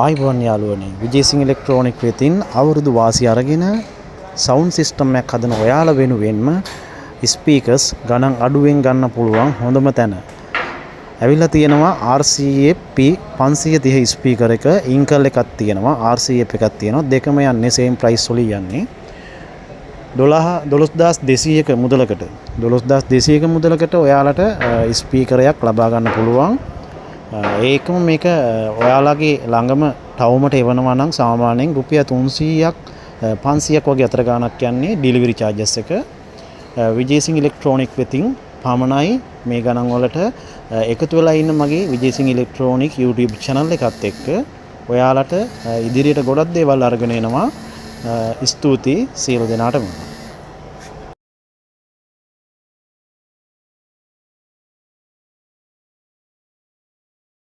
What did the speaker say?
ආයිබෝන් යාළුවනේ විජේසිංහ ඉලෙක්ට්‍රොනික වෙතින් අවුරුදු වාසි අරගෙන සවුන්ඩ් සිස්ටම් එකක් හදන ඔයාලා වෙනුවෙන්ම ස්පීකර්ස් ගණන් අඩුවෙන් ගන්න පුළුවන් හොඳම තැන. ඇවිල්ලා තියෙනවා RCA P530 ස්පීකර් එක, ඉන්කල් එකක් තියෙනවා, RCF එකක් තියෙනවා. දෙකම යන්නේ සේම් ප්‍රයිස් වලින් යන්නේ. 12200ක මුදලකට 12200ක මුදලකට ඔයාලට ස්පීකරයක් ලබා ගන්න පුළුවන්. ඒකම මේක ඔයාලගේ ළඟම ටවුමට එවනවා නම් සාමාන්‍යයෙන් රුපියල් 300ක් 500ක් වගේ අතර ගාණක් යන්නේ ඩෙලිවරි charges එක. විජේසිංහ ඉලෙක්ට්‍රොනික වෙතින් පමණයි මේ ගණන් වලට එකතු වෙලා ඉන්න මගේ විජේසිංහ ඉලෙක්ට්‍රොනික YouTube channel එකත් එක්ක ඔයාලට ඉදිරියට ගොඩක් දේවල් අරගෙන එනවා. ස්තුතියි සියලු දෙනාටම.